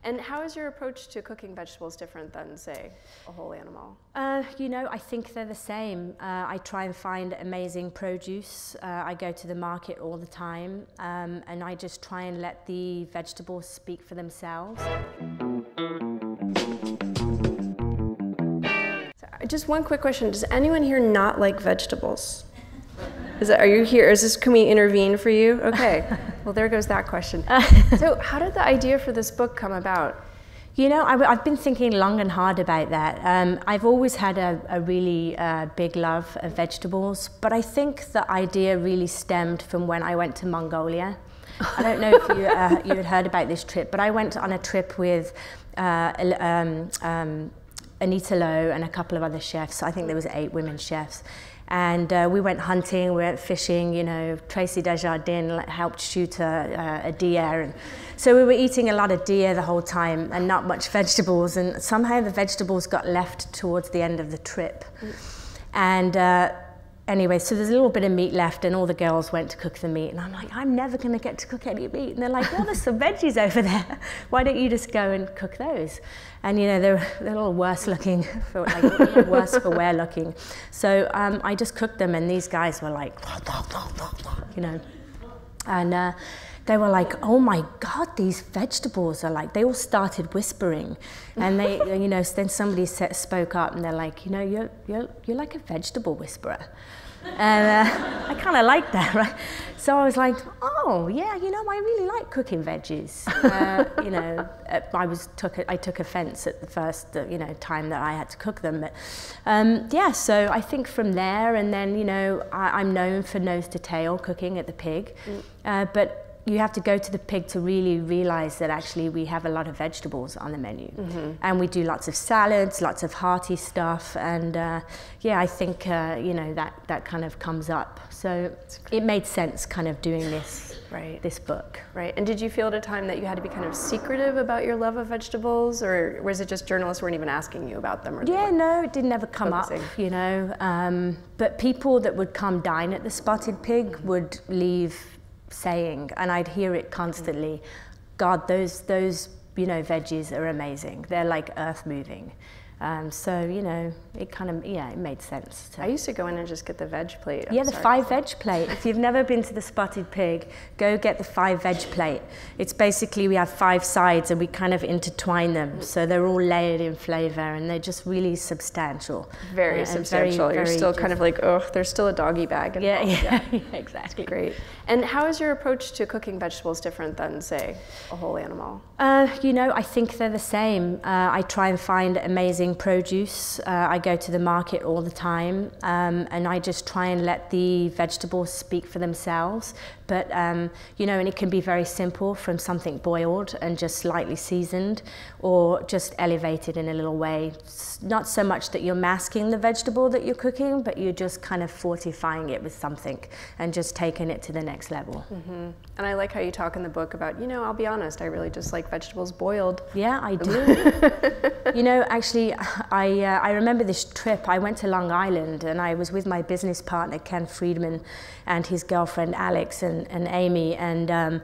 And how is your approach to cooking vegetables different than, say, a whole animal? You know, I think they're the same. I try and find amazing produce. I go to the market all the time, and I just try and let the vegetables speak for themselves. Just one quick question. Does anyone here not like vegetables? Are you here? Can we intervene for you? Okay. Well, there goes that question. So how did the idea for this book come about? You know, I've been thinking long and hard about that. I've always had a really big love of vegetables, but I think the idea really stemmed from when I went to Mongolia. I don't know if you had heard about this trip, but I went on a trip with Anita Lowe and a couple of other chefs. I think there was 8 women chefs. And we went hunting, we went fishing, you know, Tracy Desjardins helped shoot a deer. And so we were eating a lot of deer the whole time and not much vegetables. And somehow the vegetables got left towards the end of the trip. And anyway, so there's a little bit of meat left and all the girls went to cook the meat. And I'm like, I'm never going to get to cook any meat. And they're like, well, there's some veggies over there. Why don't you just go and cook those? And you know, they're a little worse looking, worse for wear looking. So I just cooked them and these guys were like, you know, and they were like, oh my God, these vegetables are like, they all started whispering. And they, you know, then somebody spoke up and they're like, you know, you're like a vegetable whisperer. And I kind of like that, right? So I was like, oh yeah, you know, I really like cooking veggies. You know, I took offense at the first, you know, time that I had to cook them. But yeah, so I think from there, and then, you know, I'm known for nose to tail cooking at the Pig, but you have to go to the Pig to really realize that actually we have a lot of vegetables on the menu. And we do lots of salads, lots of hearty stuff. And yeah, I think, you know, that kind of comes up. So it made sense kind of doing this book. Right. And did you feel at a time that you had to be kind of secretive about your love of vegetables, or was it just journalists weren't even asking you about them? Or yeah, no, it didn't ever come up, you know. But people that would come dine at the Spotted Pig would leave saying, and I'd hear it constantly, God, those you know, veggies are amazing. They're like earth moving. So, you know, it kind of, yeah, it made sense. I used to go in and just get the veg plate. Yeah, the 5 veg plate. If you've never been to the Spotted Pig, go get the 5 veg plate. It's basically, we have 5 sides and we kind of intertwine them. So they're all layered in flavor and they're just really substantial. Very substantial. You're still kind of like, oh, there's still a doggy bag involved. Yeah, exactly. Great. And how is your approach to cooking vegetables different than, say, a whole animal? You know, I think they're the same. I try and find amazing produce. I go to the market all the time, and I just try and let the vegetables speak for themselves. But you know, and it can be very simple, from something boiled and just slightly seasoned, or just elevated in a little way. It's not so much that you're masking the vegetable that you're cooking, but you're just kind of fortifying it with something and just taking it to the next level. And I like how you talk in the book about, you know, I'll be honest, I really just like vegetables boiled. Yeah, I do. You know, actually, I remember this trip. I went to Long Island and I was with my business partner, Ken Friedman, and his girlfriend, Alex, and Amy, and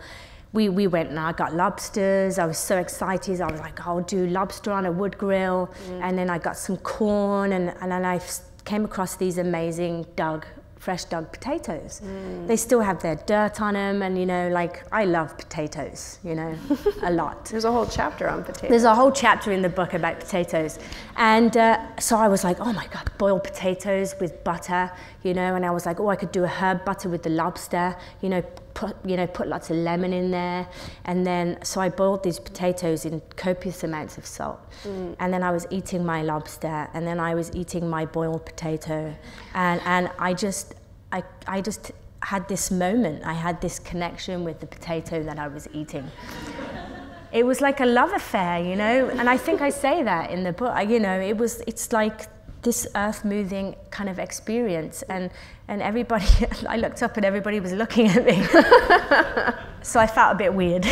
we went and I got lobsters. I was so excited. I was like, I'll do lobster on a wood grill. And then I got some corn, and then I came across these amazing fresh dug potatoes. They still have their dirt on them, and you know, like, I love potatoes, you know, a lot. There's a whole chapter on potatoes. There's a whole chapter in the book about potatoes. And so I was like, oh my God, boiled potatoes with butter, you know, and I was like, oh, I could do a herb butter with the lobster, you know, put lots of lemon in there. And then, so I boiled these potatoes in copious amounts of salt. And then I was eating my lobster, and then I was eating my boiled potato. And I just had this moment. I had this connection with the potato that I was eating. It was like a love affair, you know, and I think I say that in the book. You know, it's like this earth-moving kind of experience, and everybody, I looked up and everybody was looking at me. So I felt a bit weird.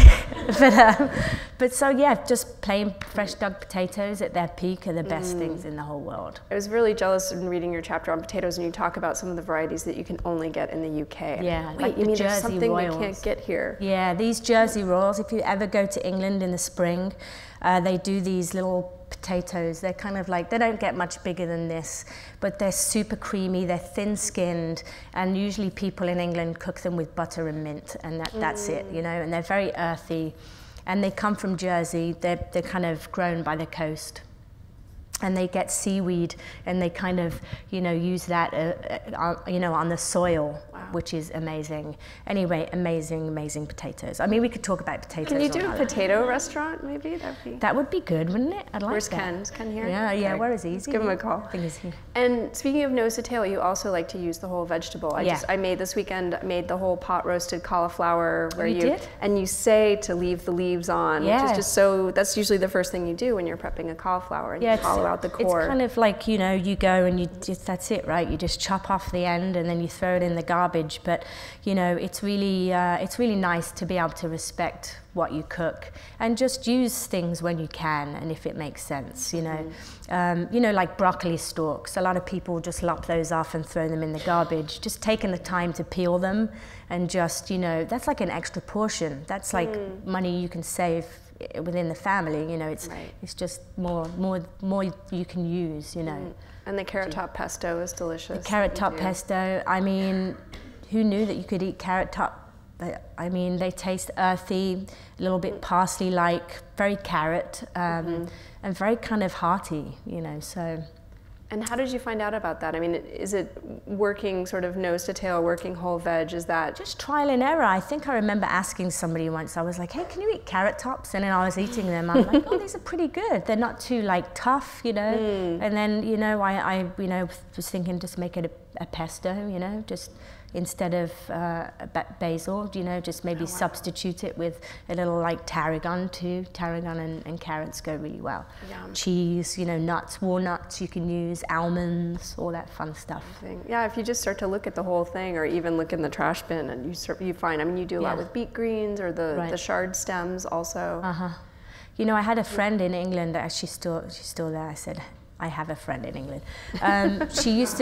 But so yeah, just plain fresh dug potatoes at their peak are the best things in the whole world. I was really jealous in reading your chapter on potatoes, and you talk about some of the varieties that you can only get in the UK. Yeah, Wait, like you the mean there's Jersey something Royals. we can't get here? Yeah, these Jersey Royals, if you ever go to England in the spring, they do these little potatoes. They're kind of like, they don't get much bigger than this, but they're super creamy, they're thin-skinned, and usually people in England cook them with butter and mint, and that's it, you know, and they're very earthy, and they come from Jersey. They're kind of grown by the coast, and they get seaweed, and they kind of, you know, use that, you know, on the soil, which is amazing. Anyway, amazing potatoes. I mean, we could talk about potatoes. Can you do a potato restaurant, maybe? That would be good, wouldn't it? I'd like Where's that. Ken? Is Ken here? Yeah, Okay. where is he? Let's give him a call. I think he's here. And speaking of nose to tail, you also like to use the whole vegetable. I made this weekend, the whole pot roasted cauliflower where you say to leave the leaves on, which is just so, that's usually the first thing you do when you're prepping a cauliflower, and you hollow out the core. It's kind of like, you know, you go and you just, that's it, right? You just chop off the end and then you throw it in the garbage. But, you know, it's really nice to be able to respect what you cook and just use things when you can and if it makes sense, you know. You know, like broccoli stalks, a lot of people just lop those off and throw them in the garbage. Just taking the time to peel them and just, you know, that's like an extra portion. That's like money you can save within the family, you know. It's just more you can use, you know. And the carrot top pesto is delicious. The carrot top pesto, I mean, who knew that you could eat carrot top? I mean, they taste earthy, a little bit parsley-like, very carrot, and very kind of hearty, you know, so. And how did you find out about that? I mean, is it working sort of nose to tail, working whole veg? Is that? Just trial and error. I think I remember asking somebody once, I was like, hey, can you eat carrot tops? And then I was eating them. I'm like, oh, these are pretty good. They're not too like tough, you know. And then, you know, I you know, was thinking just make it a pesto, you know, just instead of basil, you know, just maybe substitute it with a little like tarragon too. Tarragon and carrots go really well. Yum. Cheese, you know, nuts, walnuts you can use, almonds, all that fun stuff. Yeah, if you just start to look at the whole thing, or even look in the trash bin, and you find, I mean, you do a lot with beet greens or the shard stems also. You know, I had a friend in England, she's still there. I said, I have a friend in England. I used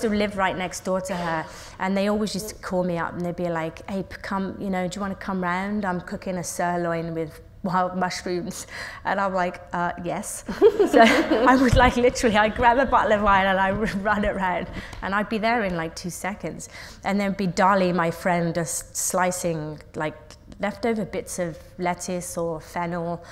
to live right next door to her, and they always used to call me up and they'd be like, hey, come, you know, do you want to come round? I'm cooking a sirloin with wild mushrooms. And I'm like, yes. So I would like literally, I'd grab a bottle of wine and I would run it around, and I'd be there in like 2 seconds. And then be Dolly, my friend, just slicing like leftover bits of lettuce or fennel.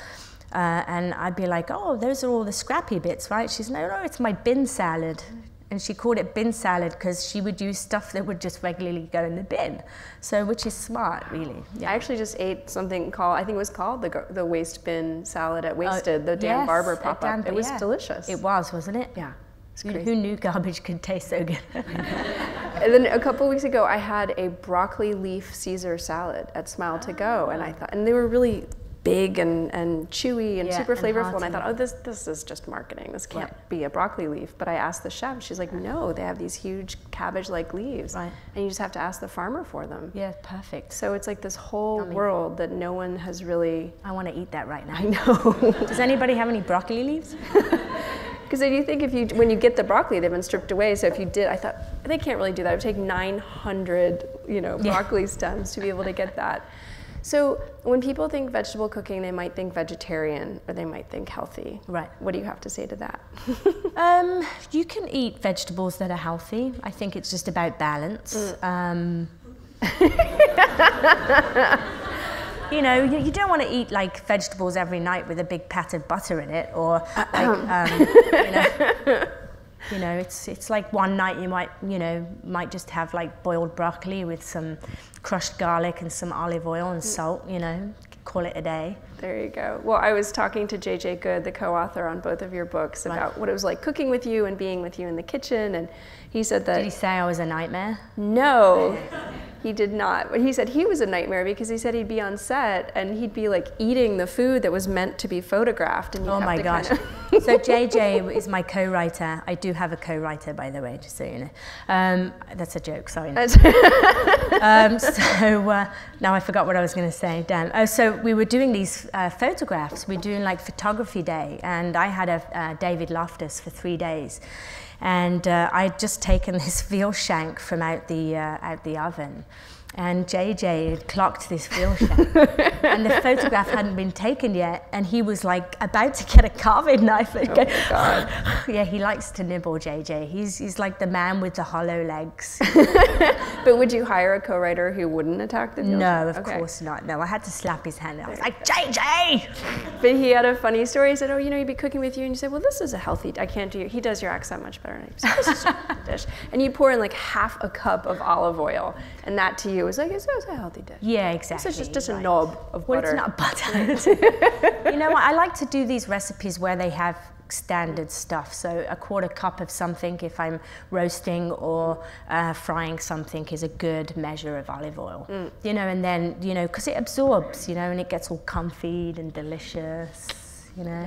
And I'd be like, oh, those are all the scrappy bits, right? She's, no, it's my bin salad. And she called it bin salad because she would use stuff that would just regularly go in the bin. So, which is smart, really. Yeah. I actually just ate something called, I think it was called the waste bin salad at Wasted, the Dan Barber pop-up. It was delicious. It was, wasn't it? Yeah. Who knew garbage could taste so good? And then a couple weeks ago, I had a broccoli leaf Caesar salad at Smile to Go, and I thought, and they were really big and chewy and super flavorful, and I thought, oh, this is just marketing. This can't be a broccoli leaf. But I asked the chef, she's like, no, they have these huge cabbage-like leaves, and you just have to ask the farmer for them. Yeah, perfect. So it's like this whole world that no one has really. I want to eat that right now. I know. Does anybody have any broccoli leaves? Because I do think when you get the broccoli, they've been stripped away. So if you did, I thought they can't really do that. It would take 900, broccoli stems to be able to get that. So when people think vegetable cooking, they might think vegetarian or they might think healthy. Right. What do you have to say to that? You can eat vegetables that are healthy. I think it's just about balance. You know, you don't want to eat like vegetables every night with a big pat of butter in it, or like, you know, it's like one night you might just have like boiled broccoli with some crushed garlic and some olive oil and salt, you know, call it a day. There you go. Well, I was talking to JJ Good, the co-author on both of your books, about what it was like cooking with you and being with you in the kitchen, and he said that... Did he say I was a nightmare? No, he did not. But he said he was a nightmare because he said he'd be on set and he'd be like eating the food that was meant to be photographed. And oh my gosh. So JJ is my co-writer. I do have a co-writer, by the way, just so you know. That's a joke, sorry. Now I forgot what I was going to say, damn. Oh, so we were doing these photographs. We're doing like photography day, and I had a David Loftus for 3 days. And I'd just taken this veal shank from out the oven. And JJ had clocked this veal shank, and the photograph hadn't been taken yet, and he was like about to get a carving knife. And oh God. Yeah, he likes to nibble, JJ. He's like the man with the hollow legs. But would you hire a co-writer who wouldn't attack the veal No, shank? of course not. No, I had to slap his hand. I was like, JJ! But he had a funny story. He said, oh, you know, he'd be cooking with you, and you said, well, this is a healthy, I can't do, he does your accent much better. And he said, this is a healthy dish. And you pour in like half a cup of olive oil, and that to you was like, it's a healthy dish. Yeah, exactly. This is just a knob of butter. Well, it's not butter. You know what, I like to do these recipes where they have standard stuff. So a 1/4 cup of something if I'm roasting or frying something is a good measure of olive oil. You know, and then, you know, because it absorbs, you know, and it gets all comfy and delicious, you know.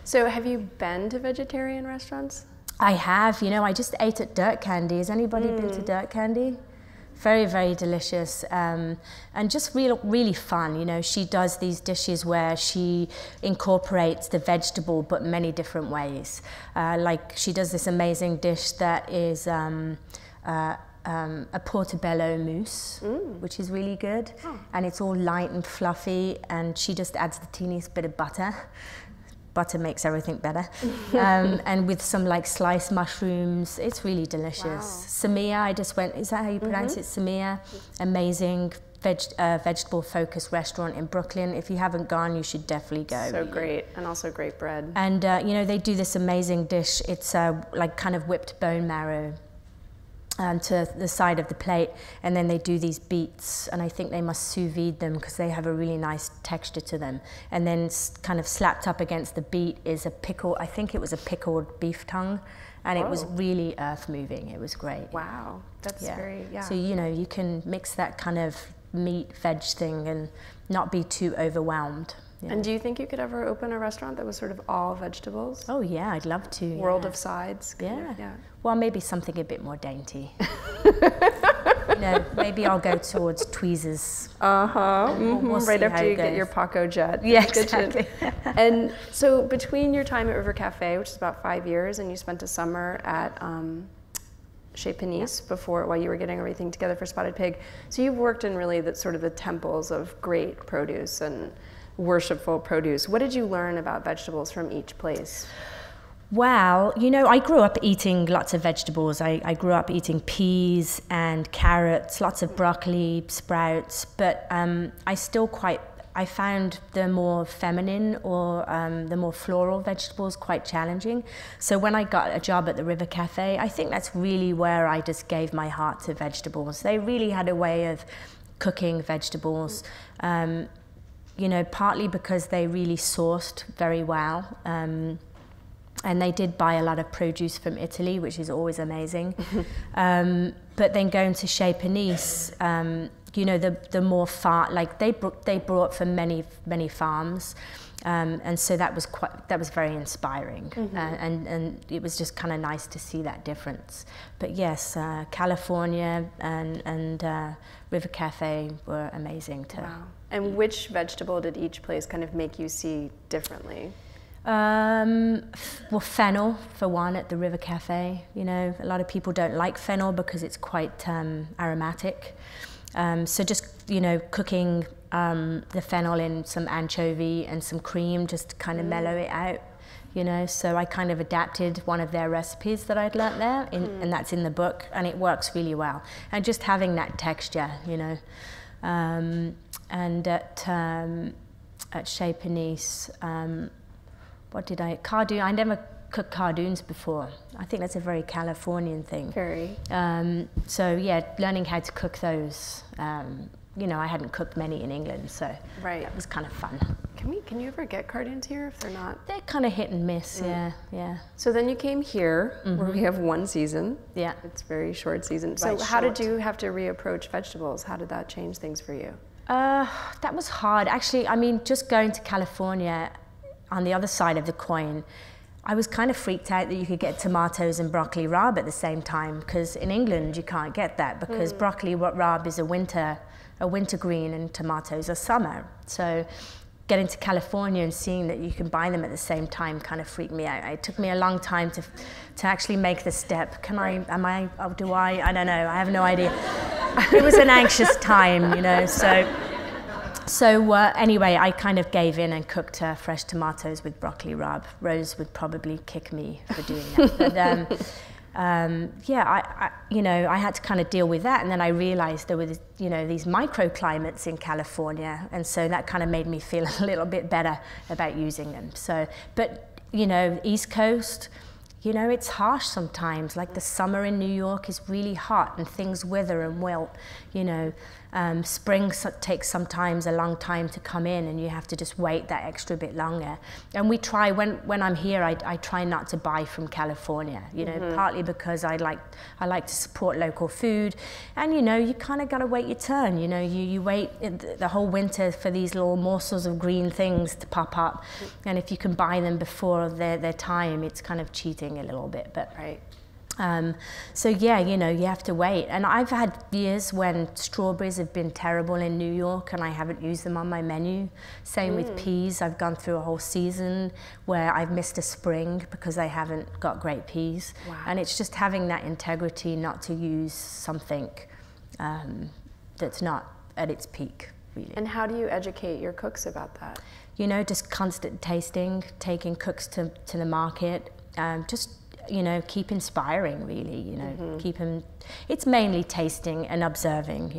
So have you been to vegetarian restaurants? I have, you know, I just ate at Dirt Candy. Has anybody been to Dirt Candy? Very, very delicious, and just really fun. You know, she does these dishes where she incorporates the vegetable, but many different ways. Like she does this amazing dish that is a portobello mousse, which is really good, and it's all light and fluffy, and she just adds the teeniest bit of butter. Butter makes everything better. And with some like sliced mushrooms, it's really delicious. Wow. Samia, I just went, is that how you pronounce it? Samia, amazing vegetable focused restaurant in Brooklyn. If you haven't gone, you should definitely go. So great, and also great bread. And you know, they do this amazing dish. It's like kind of whipped bone marrow to the side of the plate, and then they do these beets, and I think they must sous vide them because they have a really nice texture to them. And then kind of slapped up against the beet is a pickle, I think it was a pickled beef tongue, and it was really earth moving. It was great. Wow, that's very, So, you know, you can mix that kind of meat veg thing and not be too overwhelmed. Yeah. And do you think you could ever open a restaurant that was sort of all vegetables? Oh yeah, I'd love to. World of sides? Yeah. Well, maybe something a bit more dainty. You know, maybe I'll go towards tweezers. We'll right after you get your Paco jet. Yeah, exactly. And so between your time at River Cafe, which is about 5 years, and you spent a summer at Chez Panisse before, while you were getting everything together for Spotted Pig. So you've worked in really the sort of the temples of great produce and worshipful produce. What did you learn about vegetables from each place? Well, you know, I grew up eating lots of vegetables. I grew up eating peas and carrots, lots of broccoli, sprouts, but I found the more feminine or the more floral vegetables quite challenging. So when I got a job at the River Cafe, I think that's really where I just gave my heart to vegetables. They really had a way of cooking vegetables. You know, partly because they really sourced very well. And they did buy a lot of produce from Italy, which is always amazing. But then going to Chez Panisse, you know, the more like they brought from many farms. And so that was very inspiring. And it was just kind of nice to see that difference. But yes, California and River Cafe were amazing too. Wow. And which vegetable did each place kind of make you see differently? Well, fennel, for one, at the River Cafe. You know, a lot of people don't like fennel because it's quite aromatic. So just, you know, cooking the fennel in some anchovy and some cream just to kind of mellow it out. You know, so I kind of adapted one of their recipes that I'd learnt there, and that's in the book, and it works really well. And just having that texture, you know. And at Chez Panisse, what did cardoon? I never cooked cardoons before. I think that's a very Californian thing. Very. So yeah, learning how to cook those. You know, I hadn't cooked many in England, so that was kind of fun. Can you ever get cardoons here if they're not? They're kind of hit and miss, yeah. So then you came here, where we have one season. Yeah. It's a very short season. So how did you have to reapproach vegetables? How did that change things for you? That was hard. Actually, I mean, just going to California, on the other side of the coin, I was kind of freaked out that you could get tomatoes and broccoli rabe at the same time, because in England you can't get that, because broccoli rabe is a winter green and tomatoes are summer. So getting to California and seeing that you can buy them at the same time kind of freaked me out. It took me a long time to actually make the step. I don't know, I have no idea. It was an anxious time, you know, So anyway, I kind of gave in and cooked fresh tomatoes with broccoli rabe. Rose would probably kick me for doing that. But I had to kind of deal with that. And then I realized there were, these microclimates in California. And so that kind of made me feel a little bit better about using them. So, but, East Coast, it's harsh sometimes. Like the summer in New York is really hot and things wither and wilt, Spring takes sometimes a long time to come in, and you have to just wait that extra bit longer. And we try, when I'm here, I try not to buy from California, partly because I like to support local food, and you kind of got to wait your turn. You wait the whole winter for these little morsels of green things to pop up, and if you can buy them before their time, it's kind of cheating a little bit. But right. So yeah, you have to wait. And I've had years when strawberries have been terrible in New York and I haven't used them on my menu. Same with peas. I've gone through a whole season where I've missed a spring because I haven't got great peas. Wow. And it's just having that integrity not to use something that's not at its peak, really. And how do you educate your cooks about that? Just constant tasting, taking cooks to the market, keep inspiring, really, keep them, it's mainly tasting and observing,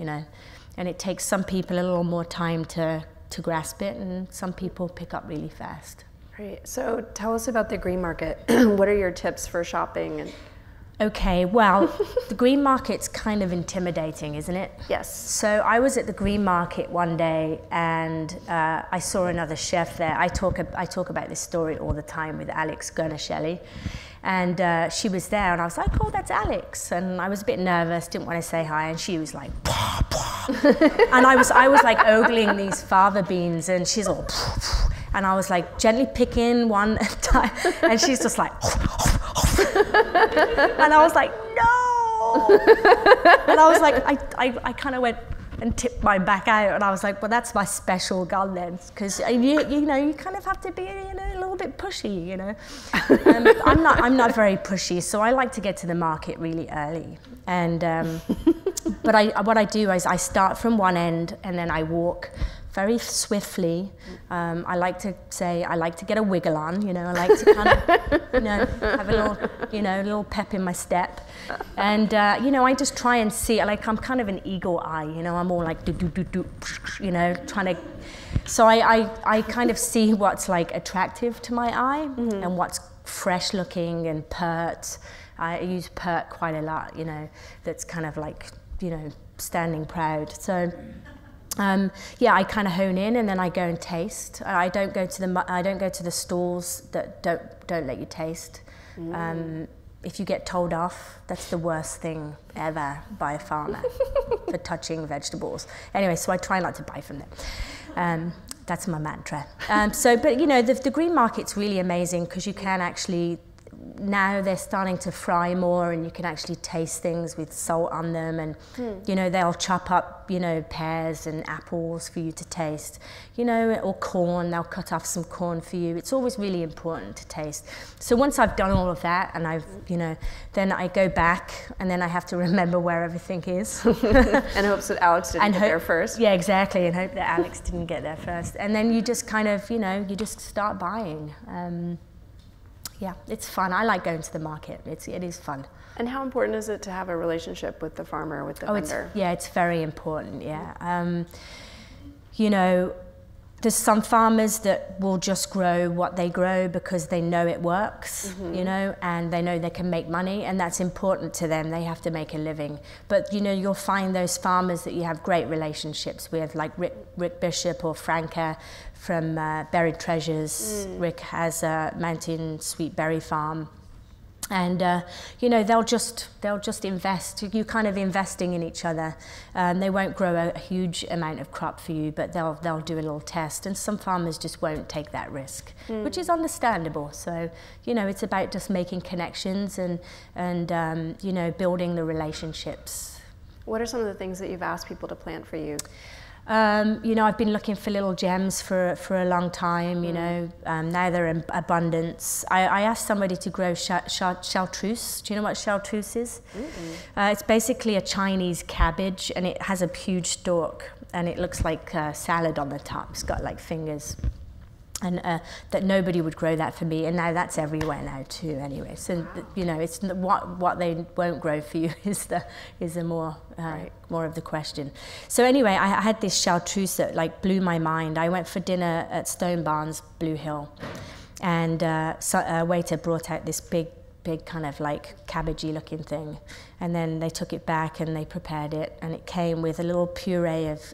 and it takes some people a little more time to grasp it, and some people pick up really fast. Great. So tell us about the green market. What are your tips for shopping? Okay, well, the green market's kind of intimidating, isn't it? Yes. So I was at the green market one day, and I saw another chef there. I talk about this story all the time with Alex Gurnashelli. And she was there, and I was like, oh, that's Alex. And I was a bit nervous, didn't want to say hi, and she was like, pah, pah. And I was like ogling these fava beans, and she's all, pah, pah. And I was like gently picking one at a time, and she's just like, and I was like, no. And I was like, I kind of went and tipped my back out, and I was like, well, that's my special gun then, because you kind of have to be a little bit pushy, I'm not very pushy, so I like to get to the market really early, and but what I do is I start from one end and then I walk very swiftly. I like to say I like to get a wiggle on, I like to kind of have a little pep in my step, and I just try and see, like I'm kind of an eagle eye, I'm all like do do do do, trying to. So I kind of see what's like attractive to my eye, and what's fresh looking and pert. I use pert quite a lot, that's kind of like standing proud. So. I kind of hone in, and then I go and taste. I don't go to the stalls that don't let you taste. If you get told off, that's the worst thing ever by a farmer for touching vegetables. Anyway, so I try not to buy from them. That's my mantra. But the green market's really amazing because you can actually. Now they're starting to fry more, and you can actually taste things with salt on them, and they'll chop up pears and apples for you to taste, or corn. They'll cut off some corn for you. It's always really important to taste. So once I've done all of that, and I've then I go back, and then I have to remember where everything is, and hopes that Alex didn't get there first. Yeah, exactly, and hope that Alex didn't get there first. And then you just kind of you just start buying. Yeah, it's fun. I like going to the market. It is fun. And how important is it to have a relationship with the farmer, with the vendor? It's very important, yeah. There's some farmers that will just grow what they grow because they know it works, and they know they can make money, and that's important to them. They have to make a living. But, you'll find those farmers that you have great relationships with, like Rick Bishop or Franca from Buried Treasures. Rick has a mountain sweet berry farm. And you know, they'll just invest. You're kind of investing in each other. They won't grow a huge amount of crop for you, but they'll do a little test. And some farmers just won't take that risk, which is understandable. So you know, it's about just making connections and you know, building the relationships. What are some of the things that you've asked people to plant for you? You know, I've been looking for little gems for a long time, you know. Now they're in abundance. I asked somebody to grow chartreuse. Do you know what chartreuse is? It's basically a Chinese cabbage, and it has a huge stalk, and it looks like salad on the top. It's got like fingers. And that nobody would grow that for me, and now that's everywhere now too. Anyway, so you know, it's what they won't grow for you is the more more of the question. So anyway, I had this chartreuse that like blew my mind. I went for dinner at Stone Barns, Blue Hill, and a waiter brought out this big kind of like cabbagey looking thing, and then they took it back and they prepared it, and it came with a little puree of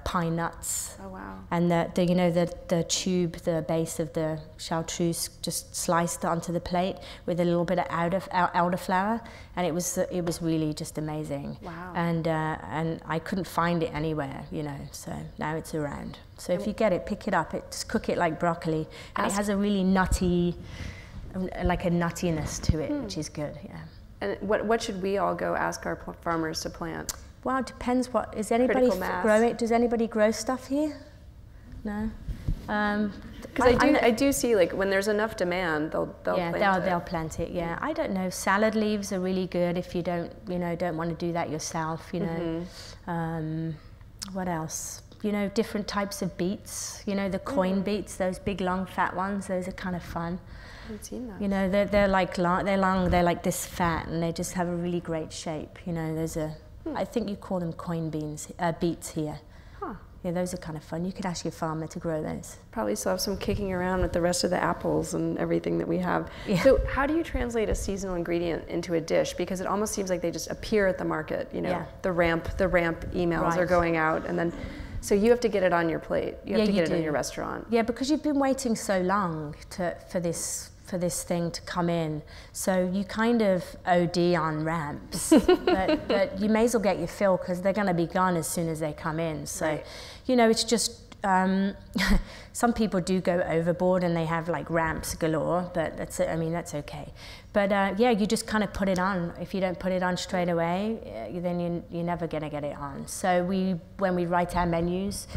pine nuts. Oh wow! And the you know, the tube, the base of the chartreuse, just sliced onto the plate with a little bit of elderflower, and it was really just amazing. Wow! And I couldn't find it anywhere, you know. So now it's around. So if you get it, pick it up. Just cook it like broccoli, and it has a really nutty, like a nuttiness to it, which is good. Yeah. And what should we all go ask our farmers to plant? Well, it depends. What is anybody growing? Does anybody grow stuff here? No. Because I do see, like, when there's enough demand, they'll plant it. They'll plant it. Yeah. I don't know. Salad leaves are really good if you don't want to do that yourself. You know. What else? You know, different types of beets. You know, the coin beets, those big long fat ones. Those are kind of fun. I haven't seen that. You know, they're like long. They're like this fat, and they just have a really great shape. You know, those are. I think you call them beets here. Huh. Yeah, those are kind of fun. You could ask your farmer to grow those. Probably still have some kicking around with the rest of the apples and everything that we have. Yeah. So how do you translate a seasonal ingredient into a dish? Because it almost seems like they just appear at the market, you know. Yeah. The ramp emails are going out, and then so you have to get it on your plate. You have to get it in your restaurant. Yeah, because you've been waiting so long for this thing to come in, so you kind of OD on ramps, but you may as well get your fill because they're going to be gone as soon as they come in. So, you know, it's just some people do go overboard and they have like ramps galore, but that's okay. But yeah, you just kind of put it on. If you don't put it on straight away, then you're never going to get it on. So when we write our menus,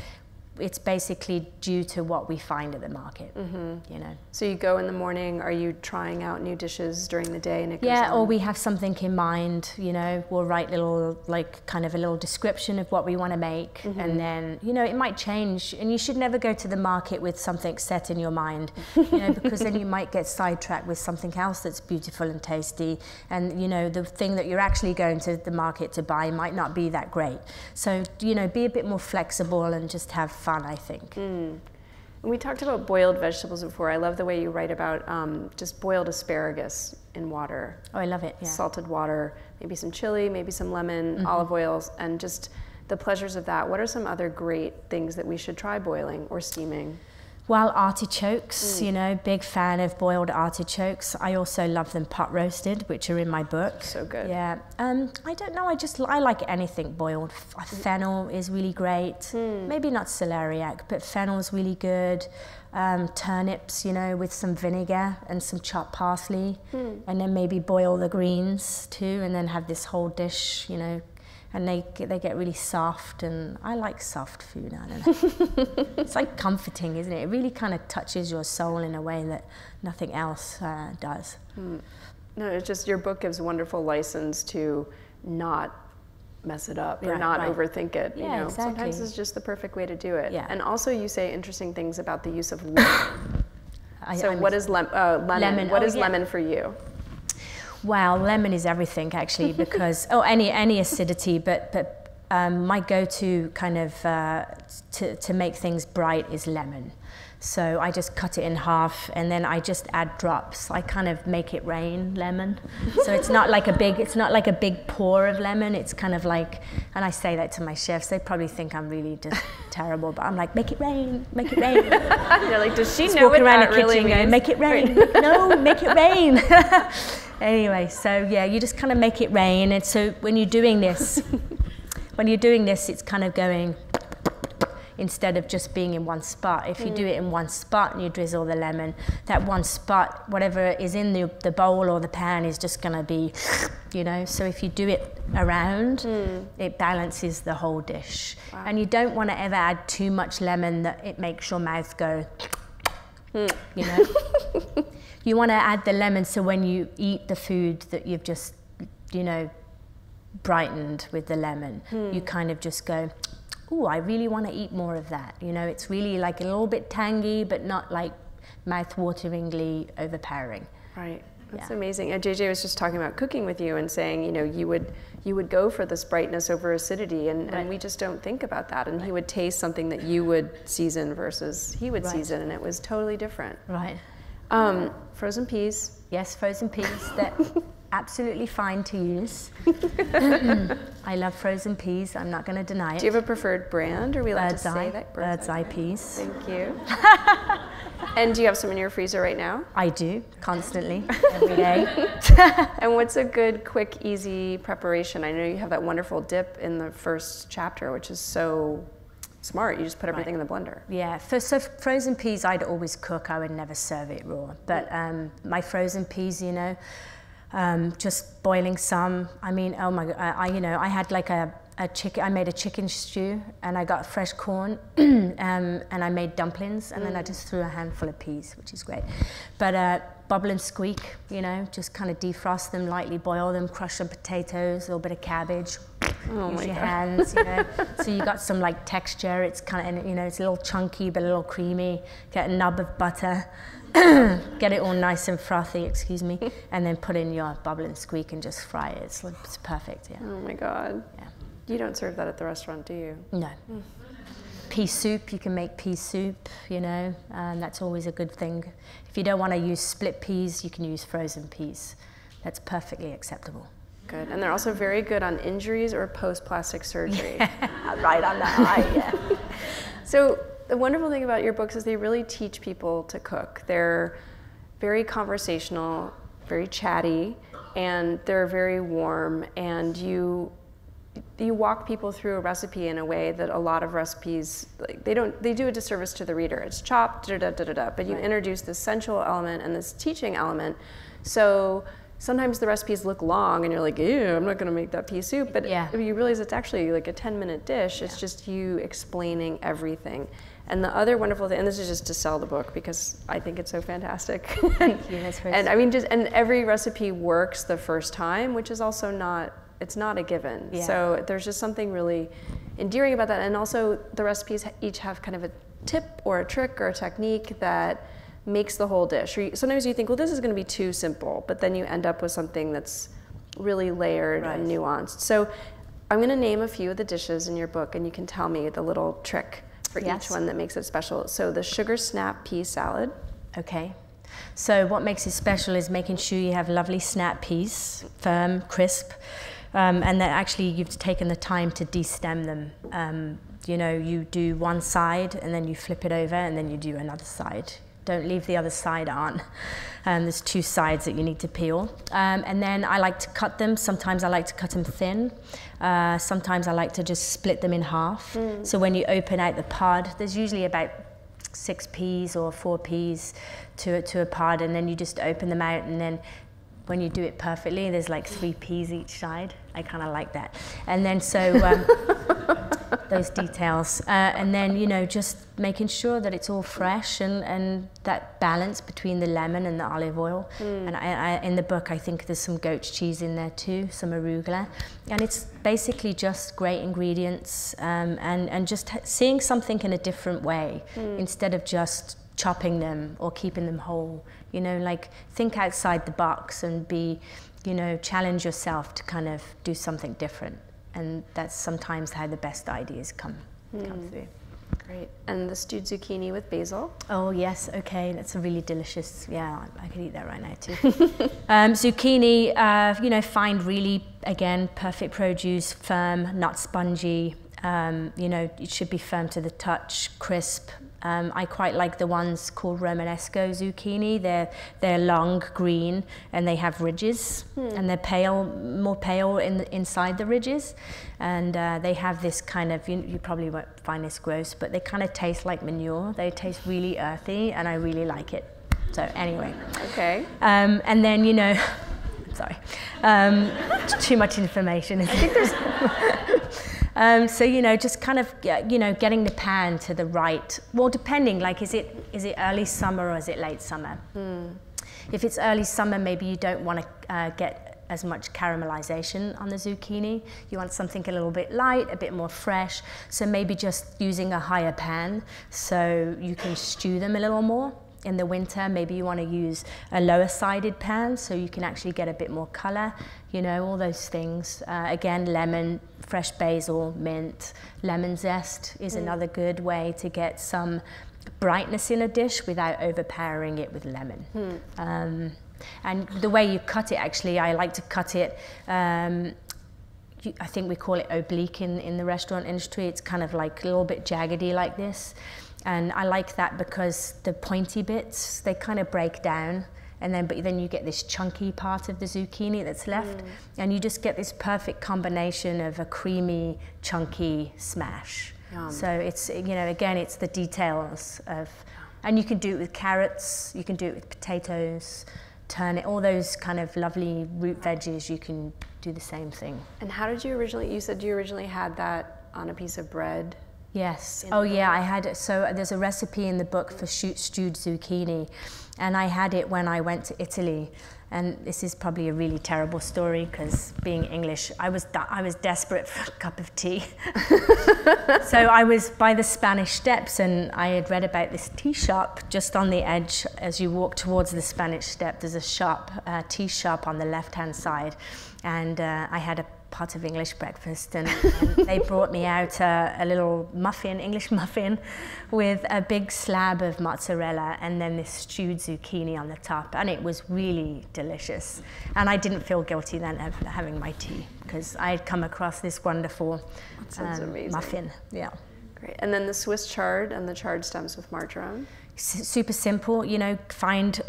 it's basically due to what we find at the market, you know. So you go in the morning, are you trying out new dishes during the day and it goes on? Or we have something in mind, you know, we'll write kind of a little description of what we want to make, and then, you know, it might change, and you should never go to the market with something set in your mind, you know, because then you might get sidetracked with something else that's beautiful and tasty, and, you know, the thing that you're actually going to the market to buy might not be that great. So, you know, be a bit more flexible and just have fun, I think. We talked about boiled vegetables before. I love the way you write about just boiled asparagus in water. Oh, I love it, yeah. Salted water, maybe some chili, maybe some lemon, olive oils, and just the pleasures of that. What are some other great things that we should try boiling or steaming? Well, artichokes, you know, big fan of boiled artichokes. I also love them pot roasted, which are in my book. So good. Yeah. I don't know, I like anything boiled. Fennel is really great. Maybe not celeriac, but fennel's really good. Turnips, you know, with some vinegar and some chopped parsley. And then maybe boil the greens too, and then have this whole dish, you know, and they get really soft, and I like soft food. I don't know. It's like comforting, isn't it? It really kind of touches your soul in a way that nothing else does. No, it's just your book gives wonderful license to not mess it up or not overthink it. You know, exactly. Sometimes it's just the perfect way to do it. Yeah. And also, you say interesting things about the use of lemon. What is lemon? Lemon. What is lemon for you? Well, lemon is everything actually, because any acidity, but my go-to kind of to make things bright is lemon. So I just cut it in half, and then I just add drops. I kind of make it rain lemon. So it's not like a big pour of lemon. It's kind of like, and I say that to my chefs, they probably think I'm really just terrible, but I'm like, make it rain, make it rain. They're like, does she just know walk what around that the really kitchen means? going, make it rain. No, make it rain. Anyway, so yeah, you just kind of make it rain. And so when you're doing this, it's kind of going, instead of just being in one spot. If you do it in one spot and you drizzle the lemon, that one spot, whatever is in the bowl or the pan is just going to be, you know. So if you do it around, it balances the whole dish. Wow. And you don't want to ever add too much lemon that it makes your mouth go, you know. You want to add the lemon so when you eat the food that you've just, you know, brightened with the lemon, you kind of just go, ooh, I really want to eat more of that. You know, it's really like a little bit tangy, but not like mouth-wateringly overpowering. Right. That's amazing. And JJ was just talking about cooking with you and saying, you know, you would go for this brightness over acidity, and we just don't think about that. And he would taste something that you would season versus he would season, and it was totally different. Right. Frozen peas. Yes, frozen peas. They're absolutely fine to use. I love frozen peas. I'm not going to deny it. Do you have a preferred brand, or we like to say that? Bird's eye peas. Thank you. And do you have some in your freezer right now? I do, constantly, every day. And what's a good, quick, easy preparation? I know you have that wonderful dip in the first chapter, which is so smart. You just put everything in the blender. Yeah, so frozen peas I'd always cook. I would never serve it raw. But my frozen peas, you know, just boiling some. I mean, oh my God, I had like a chicken. I made a chicken stew, and I got fresh corn, and I made dumplings, and then I just threw a handful of peas, which is great. But bubble and squeak, you know, just kind of defrost them, lightly boil them, crush some potatoes, a little bit of cabbage. Use your hands, you know. So you got some like texture. It's kind of, you know, it's a little chunky but a little creamy. Get a nub of butter. Get it all nice and frothy, excuse me, and then put in your bubble and squeak and just fry it. It's perfect, yeah. Oh my God. Yeah. You don't serve that at the restaurant, do you? No. Pea soup, you can make pea soup, you know, and that's always a good thing. If you don't want to use split peas, you can use frozen peas. That's perfectly acceptable. Good. And they're also very good on injuries or post-plastic surgery. Yeah, right on that eye, yeah. So the wonderful thing about your books is they really teach people to cook. They're very conversational, very chatty, and they're very warm, and you walk people through a recipe in a way that a lot of recipes, like, they do a disservice to the reader. It's chopped, but you introduce this sensual element and this teaching element. So sometimes the recipes look long and you're like, ew, I'm not gonna make that pea soup. But you realize it's actually like a 10-minute dish. It's just you explaining everything. And the other wonderful thing, and this is just to sell the book because I think it's so fantastic. Thank you, that's very And I mean, and every recipe works the first time, which is also not, it's not a given. Yeah. So there's just something really endearing about that. And also the recipes each have kind of a tip or a trick or a technique that makes the whole dish. Or sometimes you think, well, this is going to be too simple, but then you end up with something that's really layered and nuanced. So I'm going to name a few of the dishes in your book, and you can tell me the little trick for each one that makes it special. So the sugar snap pea salad. Okay. So what makes it special is making sure you have lovely snap peas, firm, crisp, and that actually you've taken the time to de-stem them. You know, you do one side and then you flip it over and then you do another side. Don't leave the other side on. There's two sides that you need to peel. And then I like to cut them. Sometimes I like to cut them thin. Sometimes I like to just split them in half. So when you open out the pod, there's usually about 6 peas or 4 peas to a pod, and then you just open them out, and then when you do it perfectly, there's like 3 peas each side. I kind of like that. And then so those details, and then, you know, just making sure that it's all fresh and that balance between the lemon and the olive oil. And I, in the book, I think there's some goat cheese in there too, some arugula, and it's basically just great ingredients, and just seeing something in a different way instead of just chopping them or keeping them whole. You know, like, think outside the box and be, you know, challenge yourself to kind of do something different. And that's sometimes how the best ideas come through. Great. And the stewed zucchini with basil? Oh yes, okay, that's a really delicious, yeah, I could eat that right now too. Zucchini, you know, find really, again, perfect produce, firm, not spongy, you know, it should be firm to the touch, crisp. I quite like the ones called Romanesco zucchini. They're long, green, and they have ridges, and they're pale, more pale inside the ridges, and they have this kind of, you probably won't find this gross, but they kind of taste like manure. They taste really earthy, and I really like it. So anyway. Okay. And then, you know, sorry, too much information. I think there's. So, you know, just kind of, you know, getting the pan to the right, well, depending, like, is it early summer or is it late summer? If it's early summer, maybe you don't want to get as much caramelization on the zucchini. You want something a little bit light, a bit more fresh. So maybe just using a higher pan so you can stew them a little more. In the winter, maybe you want to use a lower sided pan so you can actually get a bit more color, you know, all those things. Again, lemon, fresh basil, mint, lemon zest is another good way to get some brightness in a dish without overpowering it with lemon. And the way you cut it, actually, I like to cut it, I think we call it oblique in the restaurant industry. It's kind of like a little bit jaggedy like this. And I like that because the pointy bits, they kind of break down, and but then you get this chunky part of the zucchini that's left, and you just get this perfect combination of a creamy, chunky smash. Yum. So it's, you know, again, it's the details of, and you can do it with carrots, you can do it with potatoes, turnip, all those kind of lovely root veggies, you can do the same thing. And how did you originally, you said you originally had that on a piece of bread? Yes. Oh yeah, I had it. So there's a recipe in the book for stewed zucchini, and I had it when I went to Italy. And this is probably a really terrible story because being English, I was desperate for a cup of tea. So I was by the Spanish Steps, and I had read about this tea shop just on the edge. As you walk towards the Spanish Step, there's a shop, tea shop on the left-hand side, and I had a pot of English breakfast, and they brought me out a little muffin, English muffin, with a big slab of mozzarella and then this stewed zucchini on the top, and it was really delicious. And I didn't feel guilty then of having my tea because I had come across this wonderful muffin. Yeah. Great. And then the Swiss chard and the chard stems with marjoram. Super simple, you know, find,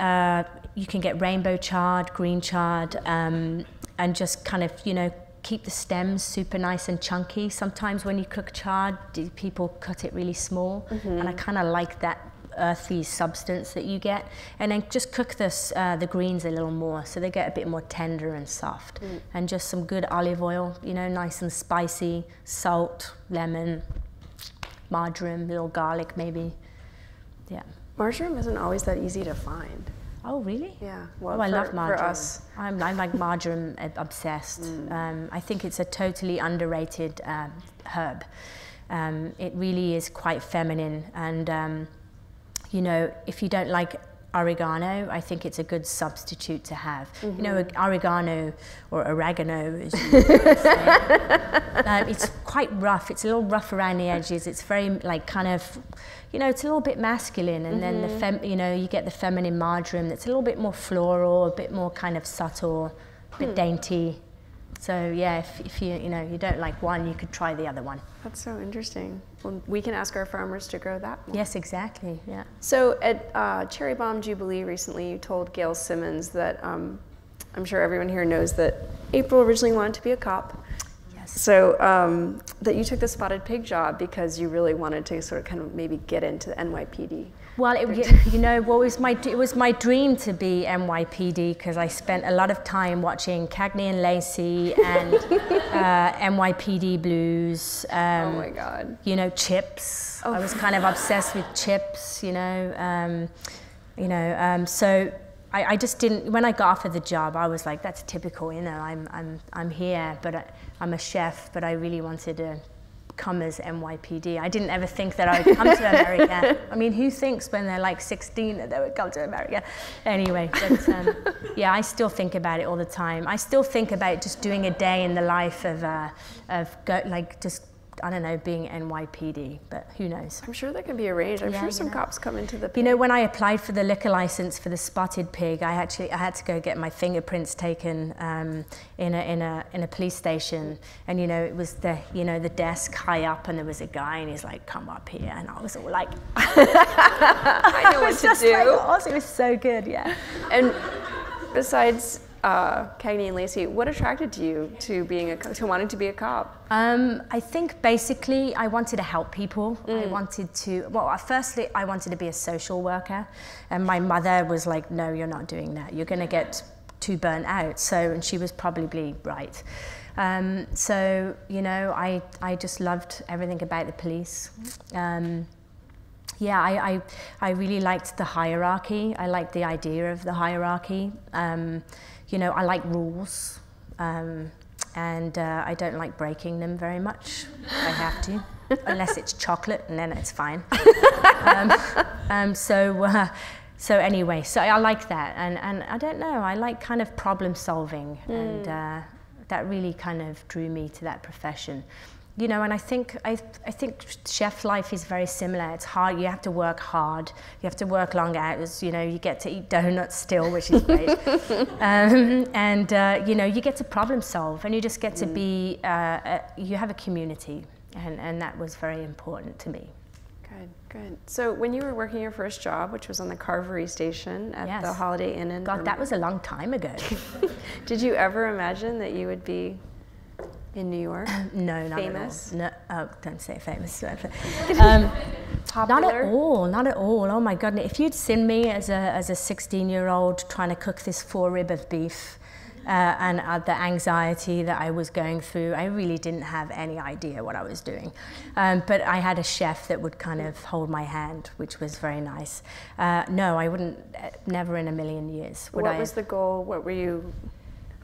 you can get rainbow chard, green chard, and just kind of, you know, keep the stems super nice and chunky. Sometimes when you cook chard, people cut it really small, and I kind of like that earthy substance that you get. And then just cook the greens a little more so they get a bit more tender and soft. And just some good olive oil, you know, nice and spicy, salt, lemon, marjoram, a little garlic maybe. Yeah. Marjoram isn't always that easy to find. Oh, really? Yeah. Well, I love marjoram. For us. I'm like marjoram obsessed. I think it's a totally underrated herb. It really is quite feminine, and you know, if you don't like oregano, I think it's a good substitute to have. You know, oregano or oregano, as you say, it's quite rough. It's a little rough around the edges. It's very like kind of, you know, it's a little bit masculine, and then you know, you get the feminine marjoram that's a little bit more floral, a bit more kind of subtle, a bit dainty. So yeah, if you know, you don't like one, you could try the other one. That's so interesting. Well, we can ask our farmers to grow that one. Yes, exactly. Yeah. So at Cherry Bomb Jubilee recently, you told Gail Simmons that I'm sure everyone here knows that April originally wanted to be a cop. Yes. So that you took the spotted pig job because you really wanted to sort of kind of maybe get into the NYPD. Well, you know, well, it was my dream to be NYPD because I spent a lot of time watching Cagney and Lacey and NYPD Blues. Oh my God. You know, Chips. I was kind of obsessed with Chips. You know, so I just didn't. When I got offered the job, I was like, that's typical. You know, I'm here, but I'm a chef, but I really wanted to come as NYPD. I didn't ever think that I would come to America. I mean, who thinks when they're like 16 that they would come to America? Anyway, but yeah, I still think about it all the time. I still think about just doing a day in the life of I don't know, being NYPD, but who knows? I'm sure that can be arranged. I'm sure some cops come into the pig. When I applied for the liquor license for the Spotted Pig, I had to go get my fingerprints taken in a police station, and it was the desk high up, and there was a guy, and he's like, "Come up here," and I was all like, "I know what to do." Like, it was so good, yeah. And besides Cagney and Lacey, what attracted you to wanting to be a cop? I think basically I wanted to help people. I wanted to, firstly I wanted to be a social worker, and my mother was like, "No, you're not doing that. You're going to get too burnt out." And she was probably right. I just loved everything about the police. I really liked the hierarchy. I liked the idea of the hierarchy. I like rules, and I don't like breaking them very much. I have to, unless it's chocolate, and then it's fine. So anyway, I like that, and I don't know, I like kind of problem solving, and that really kind of drew me to that profession. And I think chef life is very similar. It's hard. You have to work hard. You have to work long hours. You get to eat donuts still, which is great. You get to problem solve, and you just get to be. You have a community, and that was very important to me. Good. So when you were working your first job, which was on the Carvery station at the Holiday Inn in God, that was a long time ago. Did you ever imagine that you would be in New York? No, not famous? At all. No, don't say famous. Popular? Not at all. Oh my goodness! If you'd seen me as a 16-year-old trying to cook this 4 rib of beef, and the anxiety that I was going through, I really didn't have any idea what I was doing. But I had a chef that would kind of hold my hand, which was very nice. No, I wouldn't. Never in a million years. What was the goal? What were you?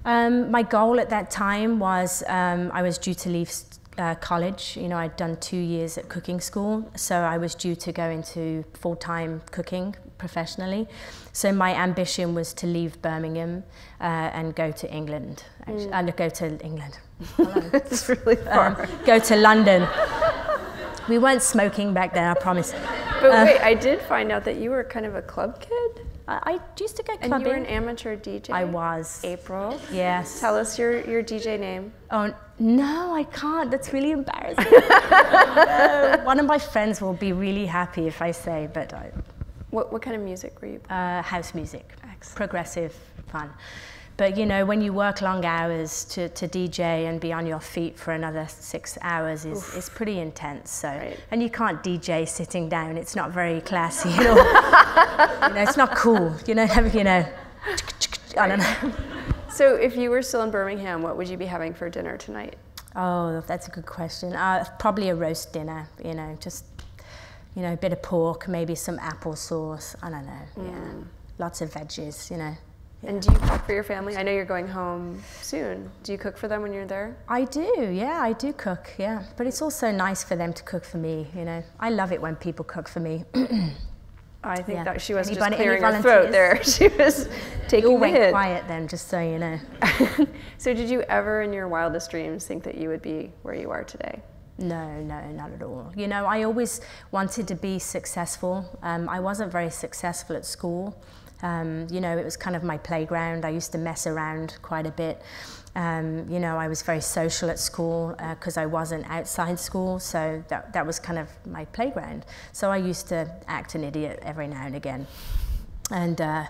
My goal at that time was I was due to leave college. I'd done 2 years at cooking school, so I was due to go into full-time cooking professionally. So my ambition was to leave Birmingham and go to England. Go to England. It's really far. Go to London. We weren't smoking back then, I promise. But wait, I did find out that you were kind of a club kid. I used to go clubbing. And you were an amateur DJ? I was. April? Yes. Tell us your DJ name. Oh, no, I can't. That's really embarrassing. No. One of my friends will be really happy if I say, but I... What kind of music were you playing? House music. Excellent. Progressive, fun. But when you work long hours to DJ and be on your feet for another 6 hours is pretty intense. So, and you can't DJ sitting down. It's not very classy at all. It's not cool. I don't know. So, if you were still in Birmingham, what would you be having for dinner tonight? Oh, that's a good question. Probably a roast dinner. Just a bit of pork, maybe some applesauce. I don't know. Yeah, lots of veggies. Yeah. And do you cook for your family? I know you're going home soon. Do you cook for them when you're there? I do, yeah, I do cook, yeah. But it's also nice for them to cook for me, I love it when people cook for me. I think that she wasn't just clearing her throat there. She was taking you the hit. Went quiet then, just so you know. So did you ever in your wildest dreams think that you would be where you are today? No, not at all. I always wanted to be successful. I wasn't very successful at school. It was kind of my playground. I used to mess around quite a bit. I was very social at school because I wasn't outside school, so that was kind of my playground. So I used to act an idiot every now and again. And I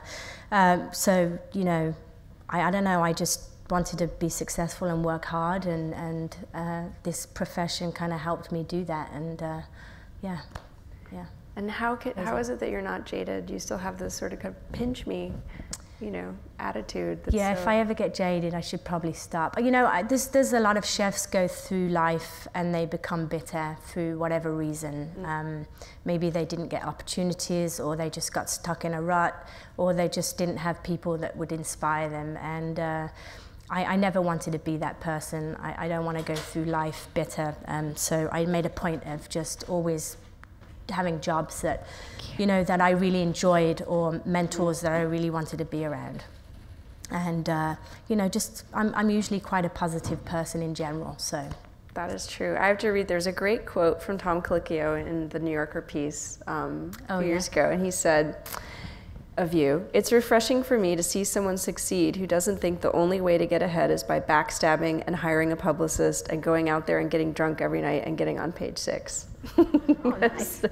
don't know, I just wanted to be successful and work hard, and this profession kind of helped me do that, and yeah. And how is it that you're not jaded? You still have this sort of pinch me, attitude. Yeah, if I ever get jaded, I should probably stop. There's a lot of chefs go through life and they become bitter through whatever reason. Maybe they didn't get opportunities, or they just got stuck in a rut, or they just didn't have people that would inspire them. And I never wanted to be that person. I don't want to go through life bitter. So I made a point of just always having jobs that, that I really enjoyed, or mentors that I really wanted to be around. And, I'm usually quite a positive person in general, so. That is true. I have to read, there's a great quote from Tom Colicchio in the New Yorker piece a few years ago, and he said of you, "It's refreshing for me to see someone succeed who doesn't think the only way to get ahead is by backstabbing and hiring a publicist and going out there and getting drunk every night and getting on page 6. Oh, nice.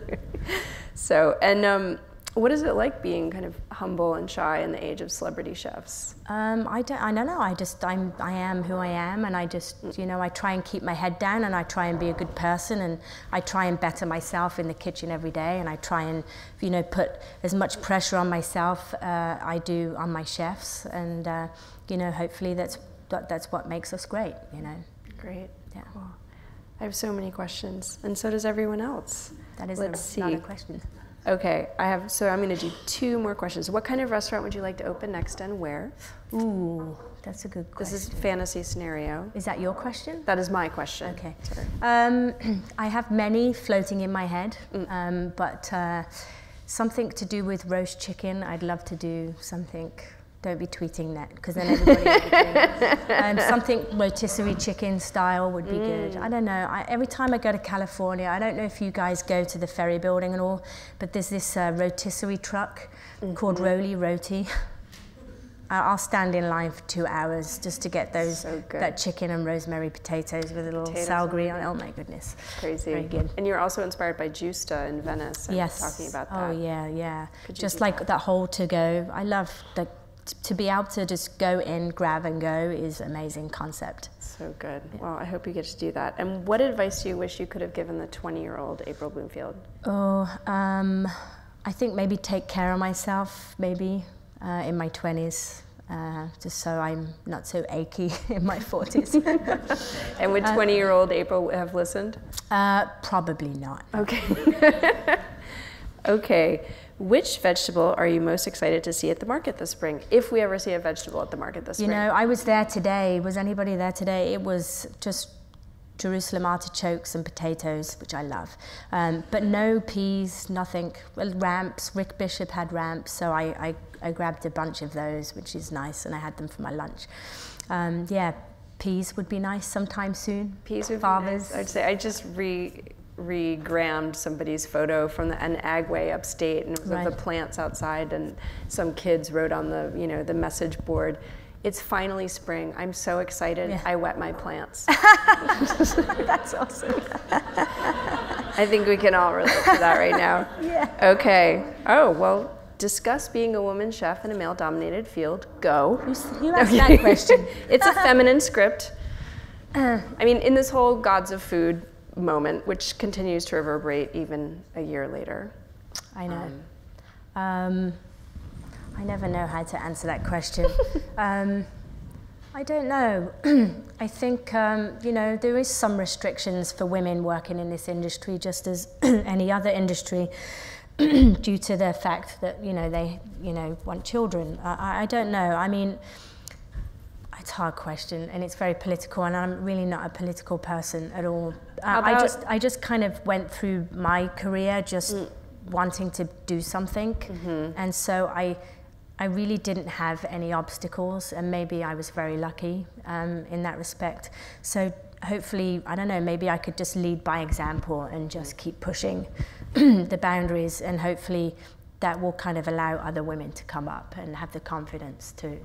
So, and what is it like being kind of humble and shy in the age of celebrity chefs? I don't know. I am who I am, and I just, I try and keep my head down, and I try and be a good person, and I try and better myself in the kitchen every day, and I try and, put as much pressure on myself I do on my chefs, and hopefully that's what makes us great. Great. Yeah. Cool. I have so many questions, and so does everyone else. That is not a question. Okay, so I'm going to do 2 more questions. What kind of restaurant would you like to open next and where? Ooh, that's a good question. This is fantasy scenario. Is that your question? That is my question. Okay. Sorry. I have many floating in my head, but something to do with roast chicken. I'd love to do something. Don't be tweeting that, because then everybody will be doing it. Something rotisserie chicken style would be good. I don't know. Every time I go to California, I don't know if you guys go to the Ferry Building and all, but there's this rotisserie truck called Roly Roti. I'll stand in line for 2 hours just to get that chicken and rosemary potatoes with a little salgri on it. Oh my goodness. Crazy. Very good. And you're also inspired by Giusta in Venice. Yes. Talking about that. Oh yeah. Just like that whole to go. I love to be able to just go in, grab and go is an amazing concept. So good. Yeah. Well, I hope you get to do that. And what advice do you wish you could have given the 20-year-old April Bloomfield? Oh, I think maybe take care of myself, maybe in my 20s, just so I'm not so achy in my 40s. And would 20-year-old April have listened? Probably not. Okay. Okay. Which vegetable are you most excited to see at the market this spring, if we ever see a vegetable at the market this spring? I was there today. Was anybody there today? It was just Jerusalem artichokes and potatoes, which I love. But no peas, nothing. Well, ramps. Rick Bishop had ramps, so I grabbed a bunch of those, which is nice, and I had them for my lunch. Peas would be nice sometime soon. Peas would be nice. I'd say I just re-grammed somebody's photo from an agway upstate, and it was of the plants outside, and some kids wrote on the the message board, "It's finally spring. I'm so excited. Yeah. I wet my plants." That's awesome. I think we can all relate to that right now. Yeah. Okay. Oh, well, discuss being a woman chef in a male-dominated field. Go. You asked that question. It's a feminine script. I mean, in this whole gods of food moment, which continues to reverberate even a year later. I know. I never know how to answer that question. I don't know. I think, there is some restrictions for women working in this industry, just as any other industry, due to the fact that, they, want children. I don't know. I mean, it's a hard question, and it's very political, and I'm really not a political person at all. I just kind of went through my career just wanting to do something, and so I really didn't have any obstacles, and maybe I was very lucky in that respect. So hopefully, I don't know, maybe I could just lead by example and just keep pushing the boundaries, and hopefully that will kind of allow other women to come up and have the confidence to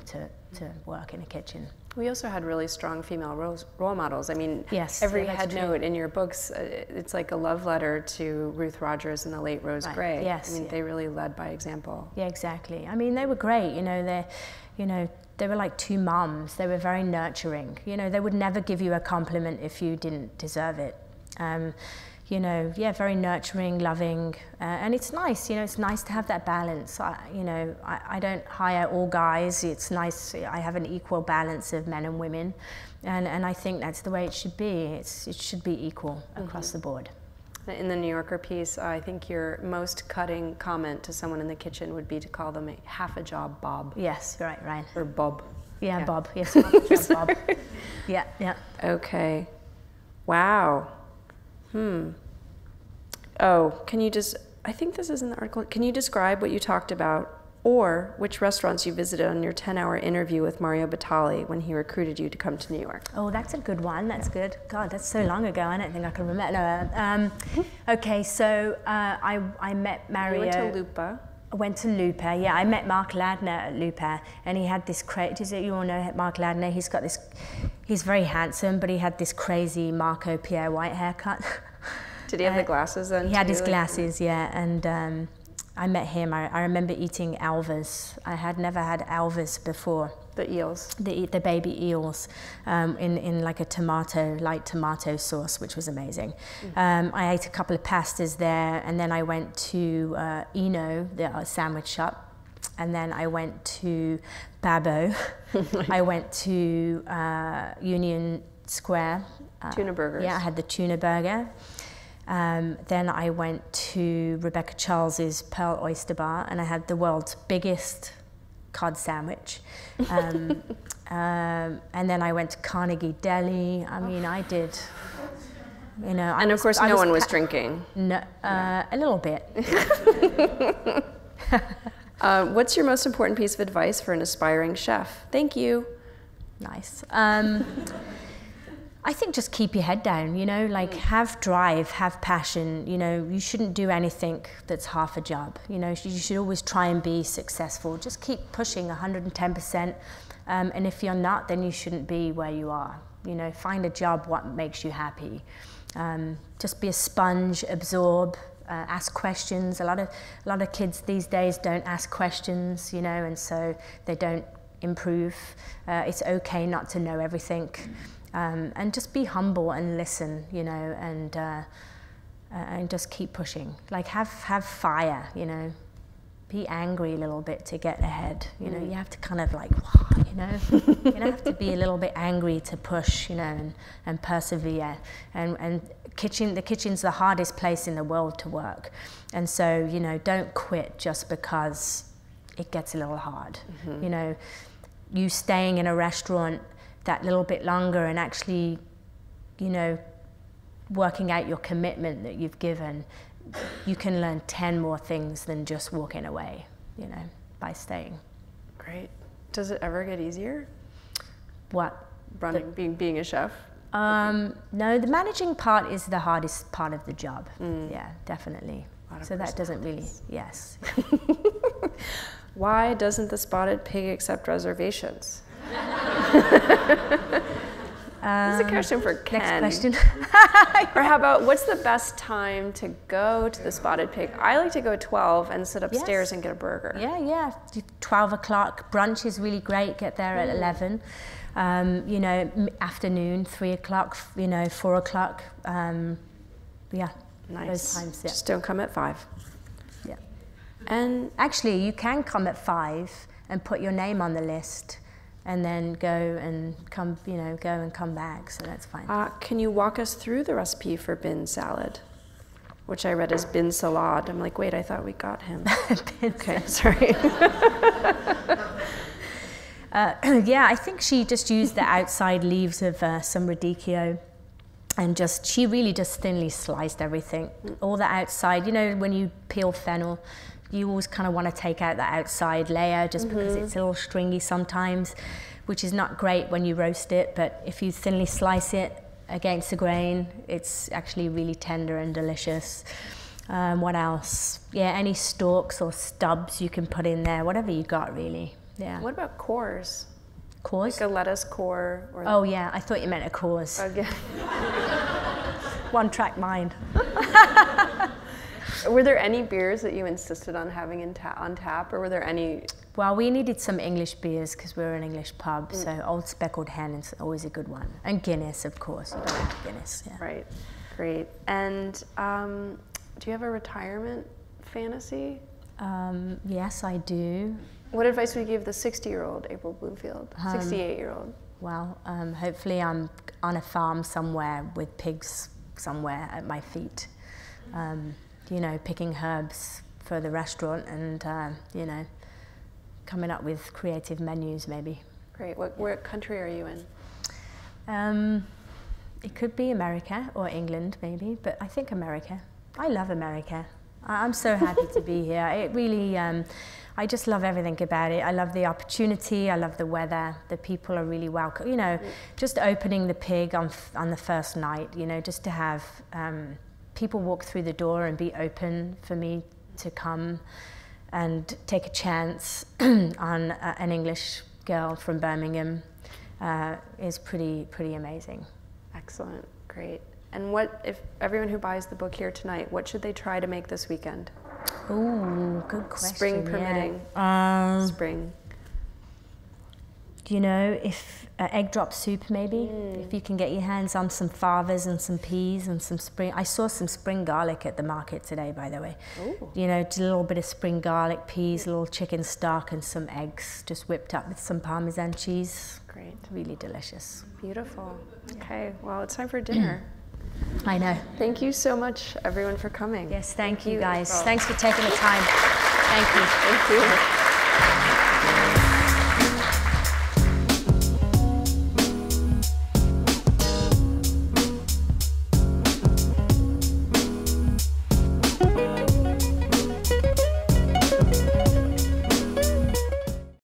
work in a kitchen. We also had really strong female role models. I mean, yes, every head note in your books, it's like a love letter to Ruth Rogers and the late Rose Gray. Yes, I mean, they really led by example. Yeah, exactly. I mean, they were great. They were like 2 moms. They were very nurturing. They would never give you a compliment if you didn't deserve it. Very nurturing, loving, and it's nice. It's nice to have that balance. I don't hire all guys. It's nice. I have an equal balance of men and women, and I think that's the way it should be. It should be equal across the board. In the New Yorker piece, I think your most cutting comment to someone in the kitchen would be to call them a half a job Bob. Yes, right. Or Bob. Yeah, Bob. Yes, half a job Bob. Yeah. Okay. Wow. Oh, can you just, I think this is in the article, can you describe what you talked about or which restaurants you visited on your 10-hour interview with Mario Batali when he recruited you to come to New York. Oh, that's a good one. That's good. God, that's so long ago. I don't think I can remember. No, okay, so I met Mario. You went to Lupa. I went to Lupa, yeah. I met Mark Ladner at Lupa, and he had this you all know Mark Ladner? He's very handsome, but he had this crazy Marco Pierre White haircut. Did he have the glasses then? He had his glasses, yeah, and I met him. I remember eating alvas. I had never had alvas before. The eels. The baby eels in like a light tomato sauce, which was amazing. I ate a couple of pastas there, and then I went to Eno, the sandwich shop, and then I went to Babbo. I went to Union Square. Tuna burgers. Yeah, I had the tuna burger. Then I went to Rebecca Charles's Pearl Oyster Bar, and I had the world's biggest cod sandwich. And then I went to Carnegie Deli. I mean, I did, you know. And of course, no one was drinking. No, a little bit. What's your most important piece of advice for an aspiring chef? Thank you. Nice. I think just keep your head down, you know, like have drive, have passion, you know, you shouldn't do anything that's half a job, you know, you should always try and be successful, just keep pushing 110%, and if you're not, then you shouldn't be where you are, you know, find a job what makes you happy, just be a sponge, absorb, ask questions. A lot of kids these days don't ask questions, you know, and so they don't improve. It's okay not to know everything. And just be humble and listen, you know, and just keep pushing. Like have fire, you know. Be angry a little bit to get ahead. You know, you have to kind of like, you know, you have to be a little bit angry to push, you know, and persevere. And the kitchen's the hardest place in the world to work. And so, you know, don't quit just because it gets a little hard. You know, you staying in a restaurant that little bit longer and actually, you know, working out your commitment that you've given, you can learn 10 more things than just walking away, you know, by staying. Great. Does it ever get easier? What? Being a chef? No, the managing part is the hardest part of the job. Yeah, definitely. So that doesn't really, yes. Why doesn't the Spotted Pig accept reservations? This is a question for Ken. Next question. Or how about, what's the best time to go to the Spotted Pig? I like to go at 12 and sit upstairs and get a burger. Yeah. 12 o'clock. Brunch is really great. Get there at 11. You know, afternoon, 3 o'clock, you know, 4 o'clock. Yeah. Nice. Those times, yeah. Just don't come at 5. Yeah. And actually, you can come at 5 and put your name on the list, and then go and come back, so that's fine. Can you walk us through the recipe for bin salad, which I read as bin salad? I'm like, wait, I thought we got him. Okay, sorry. Yeah, I think she just used the outside leaves of some radicchio, and she really just thinly sliced everything. All the outside, you know, when you peel fennel, you always kind of want to take out the outside layer just because it's a little stringy sometimes, which is not great when you roast it, but if you thinly slice it against the grain, it's actually really tender and delicious. What else? Yeah, any stalks or stubs you can put in there, whatever you got really. Yeah. What about cores? Cores? Like a lettuce core? Or oh yeah, I thought you meant a cause. Okay. One-track mind. Were there any beers that you insisted on having on tap, or were there any? Well, we needed some English beers because we're an English pub, so Old Speckled Hen is always a good one. And Guinness, of course. You don't have Guinness. Yeah. Right. Great. And do you have a retirement fantasy? Yes, I do. What advice would you give the 60-year-old April Bloomfield, 68-year-old? Well, hopefully I'm on a farm somewhere with pigs somewhere at my feet. You know, picking herbs for the restaurant and, you know, coming up with creative menus maybe. Great. What country are you in? It could be America or England maybe, but I think America. I love America. I'm so happy to be here. It really, I just love everything about it. I love the opportunity, I love the weather, the people are really welcome. You know, just opening the pig on the first night, you know, just to have people walk through the door and be open for me to come and take a chance on an English girl from Birmingham is pretty amazing. Excellent, great. And what, if everyone who buys the book here tonight, what should they try to make this weekend? Ooh, good question. Spring permitting. Spring. You know, if egg drop soup maybe, if you can get your hands on some favas and some peas and some spring. I saw some spring garlic at the market today, by the way. Ooh. You know, just a little bit of spring garlic, peas, a little chicken stock and some eggs just whipped up with some Parmesan cheese. Great. Really delicious. Beautiful. Okay, well, it's time for dinner. I know. Thank you so much, everyone, for coming. Yes, thank you guys. April. Thanks for taking the time. Thank you. Thank you.